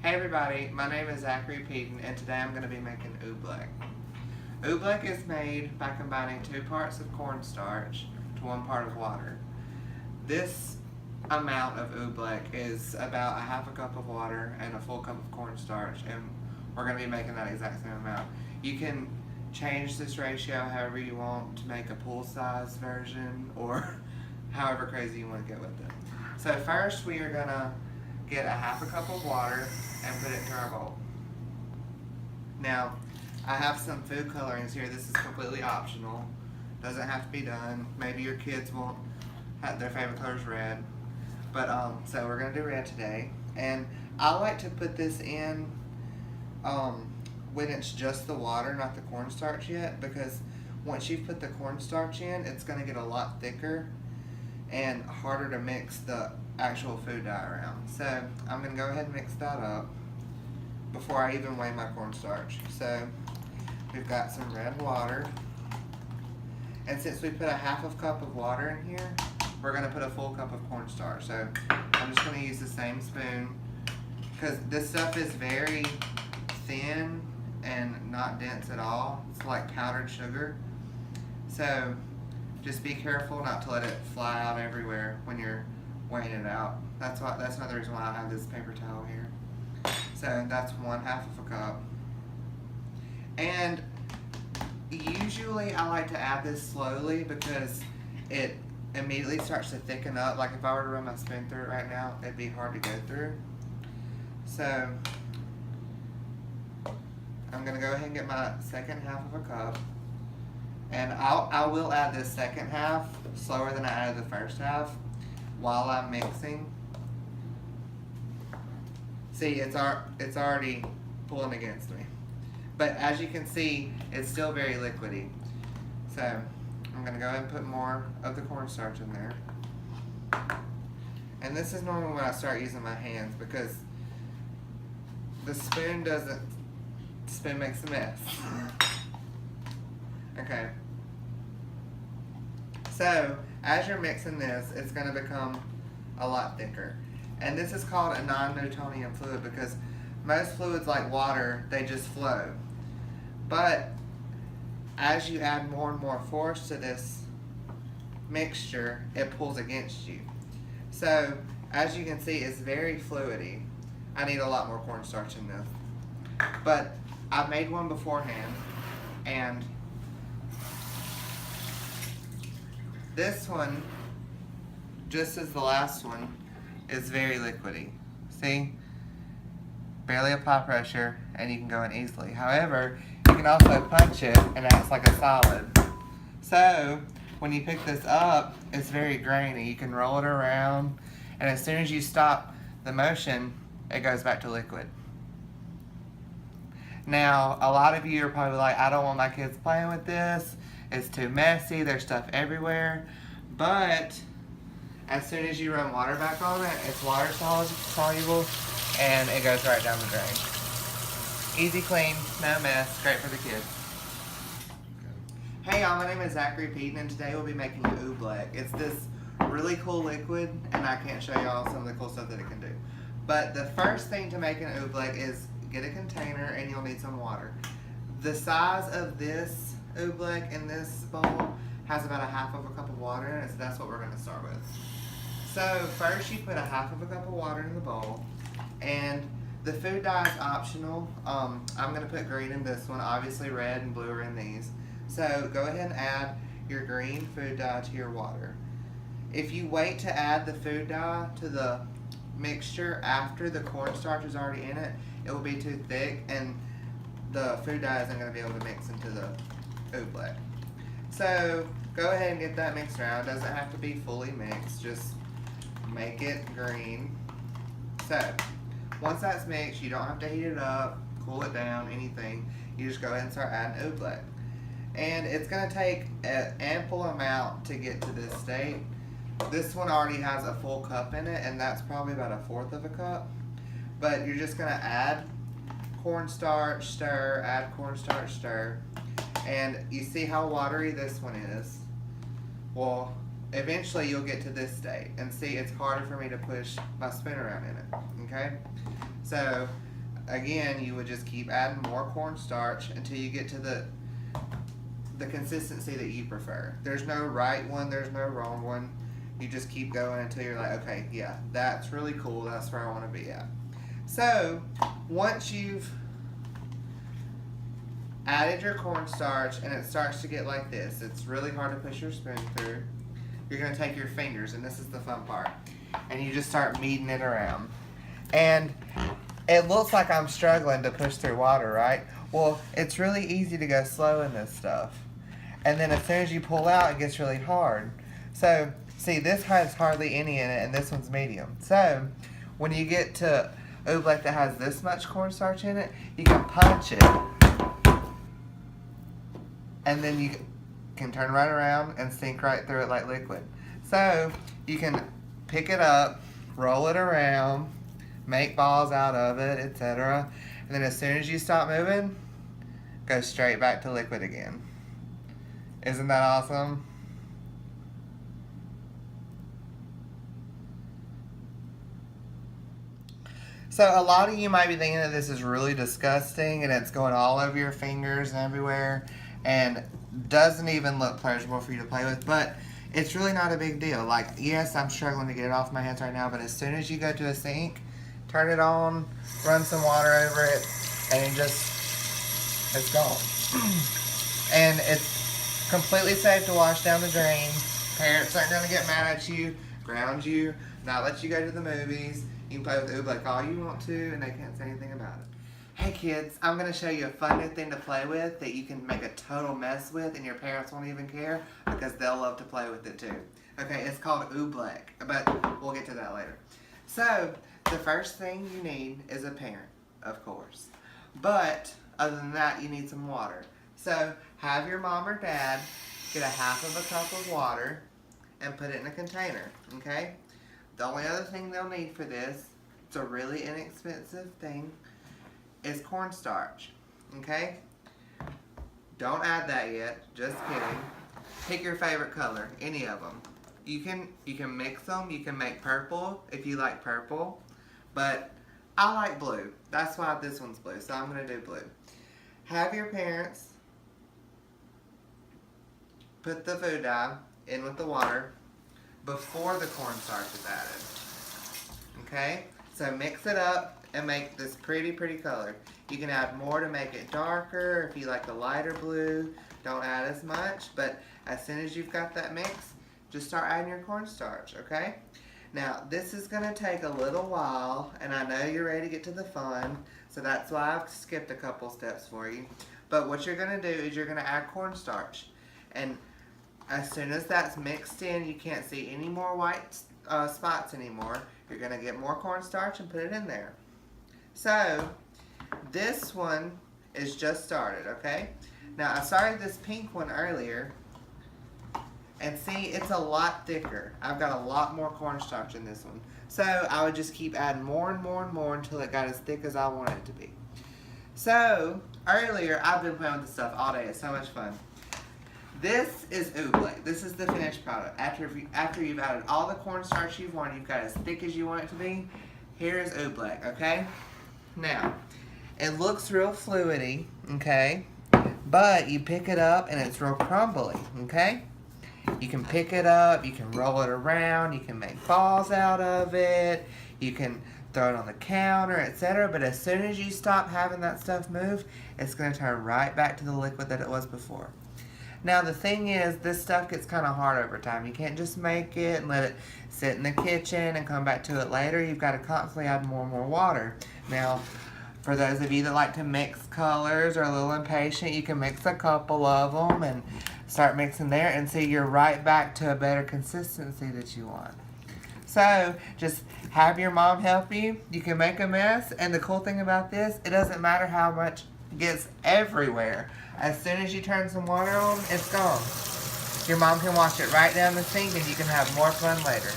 Hey everybody, my name is Zachary Peden and today I'm going to be making ooblek. Ooblek is made by combining 2 parts of cornstarch to 1 part of water. This amount of ooblek is about a half a cup of water and a full cup of cornstarch, and we're going to be making that exact same amount. You can change this ratio however you want to make a pool size version or however crazy you want to get with it. So first we are going to get a half a cup of water and put it into our bowl. Now, I have some food colorings here. This is completely optional. Doesn't have to be done. Maybe your kids won't have their favorite color is red. But so we're gonna do red today. And I like to put this in when it's just the water, not the cornstarch yet, because once you've put the cornstarch in, it's gonna get a lot thicker and harder to mix the actual food dye around. So I'm gonna go ahead and mix that up before I even weigh my cornstarch. So we've got some red water, and since we put a half of cup of water in here, we're gonna put a full cup of cornstarch. So I'm just gonna use the same spoon because this stuff is very thin and not dense at all. It's like powdered sugar. So just be careful not to let it fly out everywhere when you're weighing it out. That's another reason why I have this paper towel here. So that's 1/2 of a cup. And usually I like to add this slowly because it immediately starts to thicken up. Like if I were to run my spoon through it right now, it'd be hard to go through. So I'm gonna go ahead and get my second half of a cup. And I will add this second half slower than I added the first half while I'm mixing. See, it's already pulling against me. But as you can see, it's still very liquidy. So I'm gonna go ahead and put more of the cornstarch in there. And this is normally when I start using my hands because the spoon makes a mess. Okay. So as you're mixing this, it's going to become a lot thicker. And this is called a non-Newtonian fluid because most fluids like water, they just flow. But as you add more and more force to this mixture, it pulls against you. So as you can see, it's very fluidy. I need a lot more cornstarch in this. But I made one beforehand, and this one, just as the last one, is very liquidy. See? Barely apply pressure, and you can go in easily. However, you can also punch it, and it acts like a solid. So, when you pick this up, it's very grainy. You can roll it around, and as soon as you stop the motion, it goes back to liquid. Now, a lot of you are probably like, I don't want my kids playing with this. It's too messy. There's stuff everywhere. But as soon as you run water back on it, it's water soluble, and it goes right down the drain. Easy clean, no mess, great for the kids. Hey y'all, my name is Zachary Peden, and today we'll be making ooblek. It's this really cool liquid, and I can't show y'all some of the cool stuff that it can do. But the first thing to make an ooblek is get a container, and you'll need some water. The size of this ooblek in this bowl has about a half of a cup of water in it, so that's what we're going to start with. So first you put a half of a cup of water in the bowl, and the food dye is optional. I'm going to put green in this one. Obviously red and blue are in these. So go ahead and add your green food dye to your water. If you wait to add the food dye to the mixture after the cornstarch is already in it, it will be too thick and the food dye isn't going to be able to mix into the ooblek. So go ahead and get that mixed around. It doesn't have to be fully mixed, just make it green. So once that's mixed, you don't have to heat it up, cool it down, anything. You just go ahead and start adding ooblek. And it's going to take an ample amount to get to this state. This one already has a full cup in it, and that's probably about 1/4 of a cup. But you're just going to add cornstarch, stir, add cornstarch, stir. And you see how watery this one is? Well, eventually you'll get to this state. And see, it's harder for me to push my spoon around in it. Okay? So again, you would just keep adding more cornstarch until you get to the consistency that you prefer. There's no right one, there's no wrong one. You just keep going until you're like, okay, yeah, that's really cool, that's where I want to be at. So, once you've added your cornstarch and it starts to get like this, it's really hard to push your spoon through. You're going to take your fingers, and this is the fun part, and you just start kneading it around. And it looks like I'm struggling to push through water, right? Well, it's really easy to go slow in this stuff. And then as soon as you pull out, it gets really hard. So, see, this has hardly any in it, and this one's medium. So, when you get to ooblek that has this much cornstarch in it, you can punch it. And then you can turn right around and sink right through it like liquid. So, you can pick it up, roll it around, make balls out of it, etc. And then as soon as you stop moving, go straight back to liquid again. Isn't that awesome? So a lot of you might be thinking that this is really disgusting and it's going all over your fingers and everywhere and doesn't even look pleasurable for you to play with, but it's really not a big deal. Like, yes, I'm struggling to get it off my hands right now, but as soon as you go to a sink, turn it on, run some water over it, and it's gone. And it's completely safe to wash down the drain. Parents aren't going to get mad at you, ground you, not let you go to the movies. You can play with ooblek all you want to, and they can't say anything about it. Hey kids, I'm going to show you a fun new thing to play with that you can make a total mess with, and your parents won't even care because they'll love to play with it too. Okay, it's called ooblek, but we'll get to that later. So, the first thing you need is a parent, of course. But, other than that, you need some water. So, have your mom or dad get a half of a cup of water and put it in a container, okay? The only other thing they'll need for this, it's a really inexpensive thing, is cornstarch, okay? Don't add that yet, just kidding. Pick your favorite color, any of them. You can mix them, you can make purple if you like purple, but I like blue. That's why this one's blue, so I'm going to do blue. Have your parents put the food dye in with the water before the cornstarch is added. Okay? So mix it up and make this pretty color. You can add more to make it darker. If you like the lighter blue, don't add as much. But as soon as you've got that mix, just start adding your cornstarch, okay? Now, this is going to take a little while, and I know you're ready to get to the fun, so that's why I've skipped a couple steps for you. But what you're going to do is you're going to add cornstarch. And as soon as that's mixed in, you can't see any more white spots anymore. You're going to get more cornstarch and put it in there. So, this one is just started, okay? Now, I started this pink one earlier, and see, it's a lot thicker. I've got a lot more cornstarch in this one. So, I would just keep adding more and more and more until it got as thick as I wanted it to be. So, earlier, I've been playing with this stuff all day. It's so much fun. This is ooblek. This is the finished product. After you've added all the cornstarch you've wanted, you've got as thick as you want it to be, here is ooblek, okay? Now, it looks real fluidy, okay? But you pick it up and it's real crumbly, okay? You can pick it up, you can roll it around, you can make balls out of it, you can throw it on the counter, etc. But as soon as you stop having that stuff move, it's going to turn right back to the liquid that it was before. Now the thing is, this stuff gets kind of hard over time. You can't just make it and let it sit in the kitchen and come back to it later. You've got to constantly add more and more water. Now, for those of you that like to mix colors or a little impatient, you can mix a couple of them and start mixing there and see you're right back to a better consistency that you want. So, just have your mom help you. You can make a mess, and the cool thing about this, it doesn't matter how much gets everywhere. As soon as you turn some water on, it's gone. Your mom can wash it right down the sink and you can have more fun later.